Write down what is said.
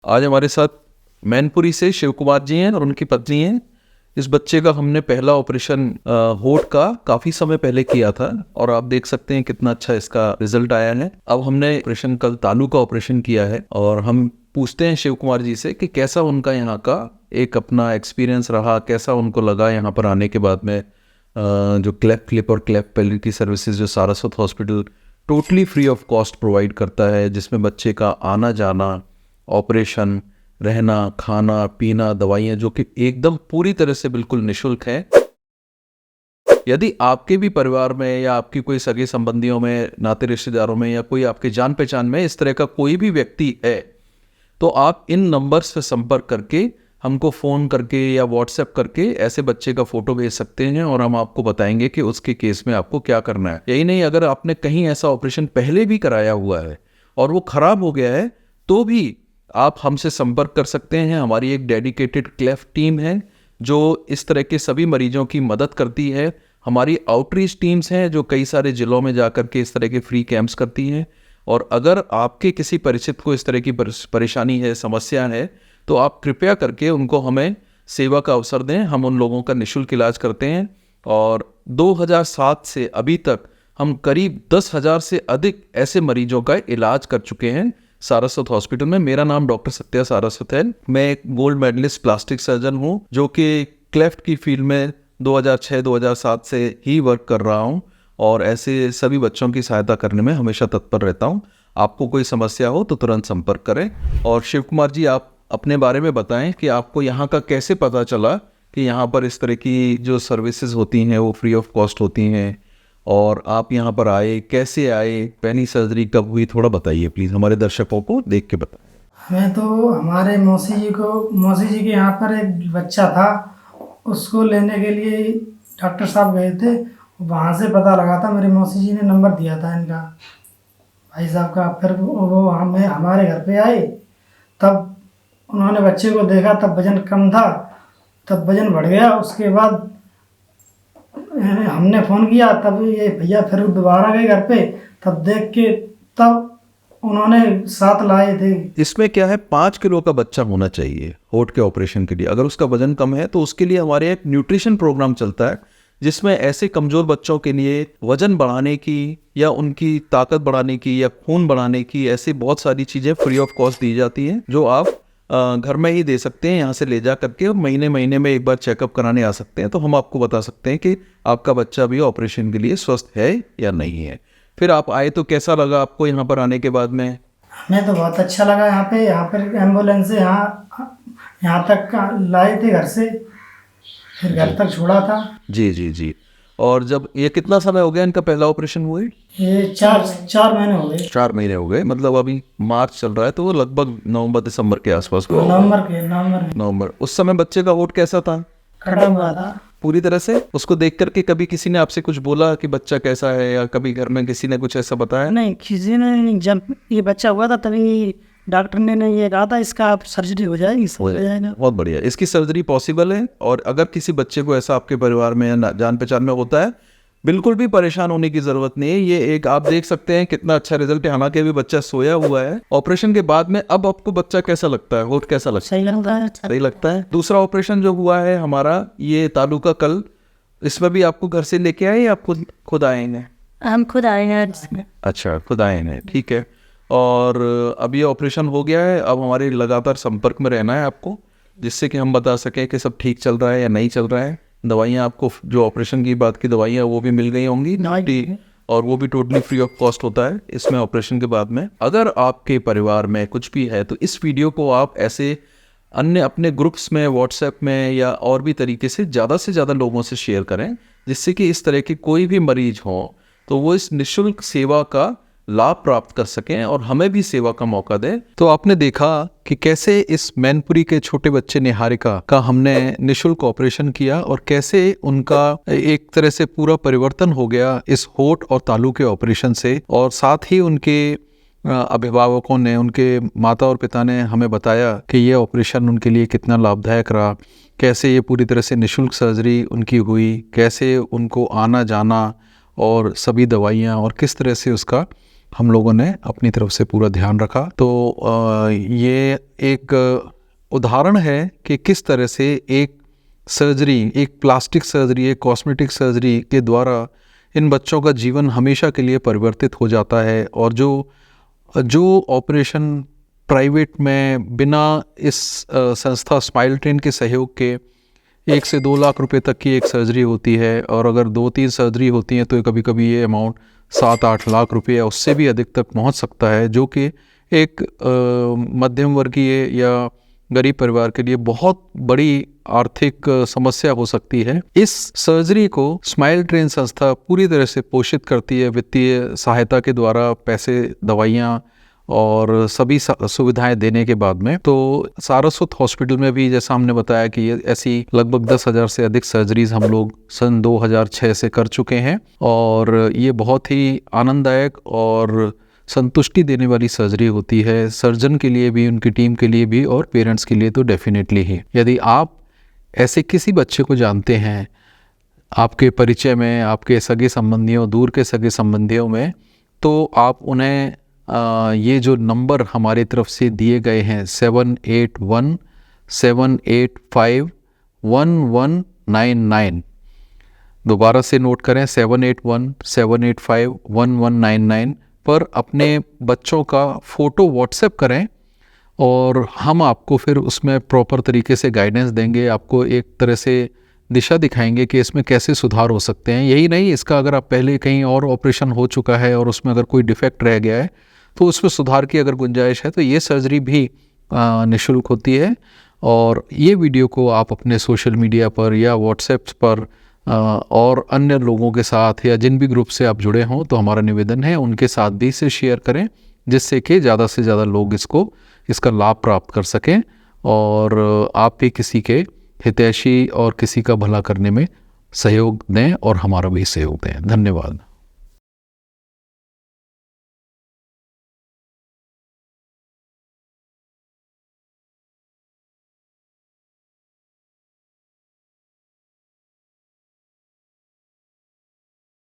आज हमारे साथ मैनपुरी से शिव कुमार जी हैं और उनकी पत्नी हैं। इस बच्चे का हमने पहला ऑपरेशन होठ का काफ़ी समय पहले किया था और आप देख सकते हैं कितना अच्छा इसका रिजल्ट आया है। अब हमने ऑपरेशन कल तालू का ऑपरेशन किया है और हम पूछते हैं शिव कुमार जी से कि कैसा उनका यहाँ का एक अपना एक्सपीरियंस रहा, कैसा उनको लगा यहाँ पर आने के बाद में। जो क्लेफ्ट क्लिप और क्लेफ्ट पैलेट की सर्विसेज जो Saraswat hospital totally free of cost provide करता है, जिसमें बच्चे का आना जाना, ऑपरेशन, रहना, खाना पीना, दवाइयाँ जो कि एकदम पूरी तरह से बिल्कुल निःशुल्क है। यदि आपके भी परिवार में या आपकी कोई सगे संबंधियों में, नाते रिश्तेदारों में या कोई आपके जान पहचान में इस तरह का कोई भी व्यक्ति है, तो आप इन नंबर्स से संपर्क करके हमको फ़ोन करके या व्हाट्सएप करके ऐसे बच्चे का फ़ोटो भेज सकते हैं और हम आपको बताएंगे कि उसके केस में आपको क्या करना है। यही नहीं, अगर आपने कहीं ऐसा ऑपरेशन पहले भी कराया हुआ है और वो ख़राब हो गया है तो भी आप हमसे संपर्क कर सकते हैं। हमारी एक डेडिकेटेड क्लेफ्ट टीम है जो इस तरह के सभी मरीजों की मदद करती है। हमारी आउटरीच टीम्स हैं जो कई सारे ज़िलों में जाकर के इस तरह के फ्री कैंप्स करती हैं। और अगर आपके किसी परिचित को इस तरह की परेशानी है, समस्या है, तो आप कृपया करके उनको हमें सेवा का अवसर दें। हम उन लोगों का निःशुल्क इलाज करते हैं और 2007 से अभी तक हम करीब 10,000 से अधिक ऐसे मरीजों का इलाज कर चुके हैं सारस्वत हॉस्पिटल में। मेरा नाम डॉक्टर सत्या सारस्वत है। मैं एक गोल्ड मेडलिस्ट प्लास्टिक सर्जन हूँ जो कि क्लेफ्ट की फील्ड में 2006-2007 से ही वर्क कर रहा हूँ और ऐसे सभी बच्चों की सहायता करने में हमेशा तत्पर रहता हूँ। आपको कोई समस्या हो तो तुरंत संपर्क करें। और शिव कुमार जी, आप अपने बारे में बताएं कि आपको यहाँ का कैसे पता चला कि यहाँ पर इस तरह की जो सर्विसेज होती हैं वो फ्री ऑफ कॉस्ट होती हैं, और आप यहाँ पर आए, कैसे आए, पहली सर्जरी कब हुई, थोड़ा बताइए प्लीज़, हमारे दर्शकों को देख के बताएं। हमें तो हमारे मौसी जी के यहाँ पर एक बच्चा था, उसको लेने के लिए डॉक्टर साहब गए थे। वहाँ से पता लगा था, मेरी मौसी जी ने नंबर दिया था इनका, भाई साहब का। फिर वो हमें हमारे घर पे आए, तब उन्होंने बच्चे को देखा, तब वज़न कम था, तब वज़न बढ़ गया। उसके बाद हमने फ़ोन किया, तब ये भैया फिर दोबारा गए घर पे, तब देख के तब उन्होंने साथ लाए थे। इसमें क्या है, 5 किलो का बच्चा होना चाहिए होठ के ऑपरेशन के लिए। अगर उसका वजन कम है तो उसके लिए हमारे एक न्यूट्रिशन प्रोग्राम चलता है जिसमें ऐसे कमज़ोर बच्चों के लिए वजन बढ़ाने की या उनकी ताकत बढ़ाने की या खून बढ़ाने की ऐसी बहुत सारी चीज़ें फ्री ऑफ कॉस्ट दी जाती हैं जो आप घर में ही दे सकते हैं, यहाँ से ले जा करके, और महीने में एक बार चेकअप कराने आ सकते हैं। तो हम आपको बता सकते हैं कि आपका बच्चा भी ऑपरेशन के लिए स्वस्थ है या नहीं है। फिर आप आए तो कैसा लगा आपको यहाँ पर आने के बाद में? हमें तो बहुत अच्छा लगा। यहाँ पर एम्बुलेंस से यहाँ तक लाए थे घर से, फिर घर तक छोड़ा था। जी जी जी। और जब ये कितना समय हो गया इनका पहला ऑपरेशन हुए? ये चार महीने हो गए। 4 महीने हो गए, मतलब अभी मार्च चल रहा है तो वो लगभग नवंबर-दिसंबर के आसपास हुआ। नवंबर। उस समय बच्चे का होठ कैसा था? कटा हुआ था पूरी तरह से। उसको देख करके कभी किसी ने आपसे कुछ बोला कि बच्चा कैसा है, या कभी घर में किसी ने कुछ ऐसा बताया? नहीं, किसी ने नहीं। जब ये बच्चा हुआ था तभी डॉक्टर ने ये कहा था इसका आप सर्जरी हो जाएगी, हो जाएगा। बहुत बढ़िया, इसकी सर्जरी पॉसिबल है। और अगर किसी बच्चे को ऐसा आपके परिवार में या जान पहचान में होता है, बिल्कुल भी परेशान होने की ज़रूरत नहीं है। ये एक आप देख सकते हैं कितना अच्छा रिजल्ट है। हालांकि अभी बच्चा सोया हुआ है ऑपरेशन के बाद में। अब आपको बच्चा कैसा लगता है, होठ कैसा लगता है? सही लगता है। सही लगता है। दूसरा ऑपरेशन जो हुआ है हमारा ये तालू का कल, इसमें भी आपको घर से लेके आए या आप खुद आए हैं? हम खुद आए हैं। अच्छा, खुद आए हैं, ठीक है। और अब ये ऑपरेशन हो गया है, अब हमारे लगातार संपर्क में रहना है आपको, जिससे कि हम बता सकें कि सब ठीक चल रहा है या नहीं चल रहा है। दवाइयाँ आपको, जो ऑपरेशन की बात की दवाइयाँ, वो भी मिल गई होंगी, और वो भी टोटली फ्री ऑफ कॉस्ट होता है इसमें ऑपरेशन के बाद में। अगर आपके परिवार में कुछ भी है तो इस वीडियो को आप ऐसे अन्य अपने ग्रुप्स में, व्हाट्सएप में या और भी तरीके से ज़्यादा लोगों से शेयर करें, जिससे कि इस तरह के कोई भी मरीज हो तो वो इस निःशुल्क सेवा का लाभ प्राप्त कर सकें और हमें भी सेवा का मौका दें। तो आपने देखा कि कैसे इस मैनपुरी के छोटे बच्चे निहारिका का हमने निःशुल्क ऑपरेशन किया और कैसे उनका एक तरह से पूरा परिवर्तन हो गया इस होठ और तालू के ऑपरेशन से। और साथ ही उनके अभिभावकों ने, उनके माता और पिता ने हमें बताया कि ये ऑपरेशन उनके लिए कितना लाभदायक रहा, कैसे ये पूरी तरह से निःशुल्क सर्जरी उनकी हुई, कैसे उनको आना जाना और सभी दवाइयाँ और किस तरह से उसका हम लोगों ने अपनी तरफ से पूरा ध्यान रखा। तो ये एक उदाहरण है कि किस तरह से एक सर्जरी, एक प्लास्टिक सर्जरी, एक कॉस्मेटिक सर्जरी के द्वारा इन बच्चों का जीवन हमेशा के लिए परिवर्तित हो जाता है। और जो ऑपरेशन प्राइवेट में बिना इस संस्था स्माइल ट्रेन के सहयोग के 1 से 2 लाख रुपए तक की एक सर्जरी होती है, और अगर 2-3 सर्जरी होती हैं तो कभी कभी ये अमाउंट 7-8 लाख रुपए या उससे भी अधिक तक पहुंच सकता है, जो कि एक मध्यम वर्गीय या गरीब परिवार के लिए बहुत बड़ी आर्थिक समस्या हो सकती है। इस सर्जरी को स्माइल ट्रेन संस्था पूरी तरह से पोषित करती है वित्तीय सहायता के द्वारा, पैसे, दवाइयाँ और सभी सुविधाएं देने के बाद में। तो सारस्वत हॉस्पिटल में भी जैसा हमने बताया कि ये ऐसी लगभग 10,000 से अधिक सर्जरीज हम लोग सन 2006 से कर चुके हैं, और ये बहुत ही आनंददायक और संतुष्टि देने वाली सर्जरी होती है, सर्जन के लिए भी, उनकी टीम के लिए भी, और पेरेंट्स के लिए तो डेफिनेटली ही। यदि आप ऐसे किसी बच्चे को जानते हैं आपके परिचय में, आपके सगे संबंधियों, दूर के सगे संबंधियों में, तो आप उन्हें ये जो नंबर हमारी तरफ से दिए गए हैं 781-785-1199, दोबारा से नोट करें 781-785-1199 पर अपने बच्चों का फ़ोटो व्हाट्सएप करें, और हम आपको फिर उसमें प्रॉपर तरीके से गाइडेंस देंगे, आपको एक तरह से दिशा दिखाएंगे कि इसमें कैसे सुधार हो सकते हैं। यही नहीं, इसका अगर आप पहले कहीं और ऑपरेशन हो चुका है और उसमें अगर कोई डिफेक्ट रह गया है तो उसमें सुधार की अगर गुंजाइश है तो ये सर्जरी भी निःशुल्क होती है। और ये वीडियो को आप अपने सोशल मीडिया पर या व्हाट्सएप पर और अन्य लोगों के साथ या जिन भी ग्रुप से आप जुड़े हों, तो हमारा निवेदन है उनके साथ भी इसे शेयर करें, जिससे कि ज़्यादा से ज़्यादा लोग इसका लाभ प्राप्त कर सकें, और आप भी किसी के हितैषी और किसी का भला करने में सहयोग दें और हमारा भी सहयोग दें। धन्यवाद।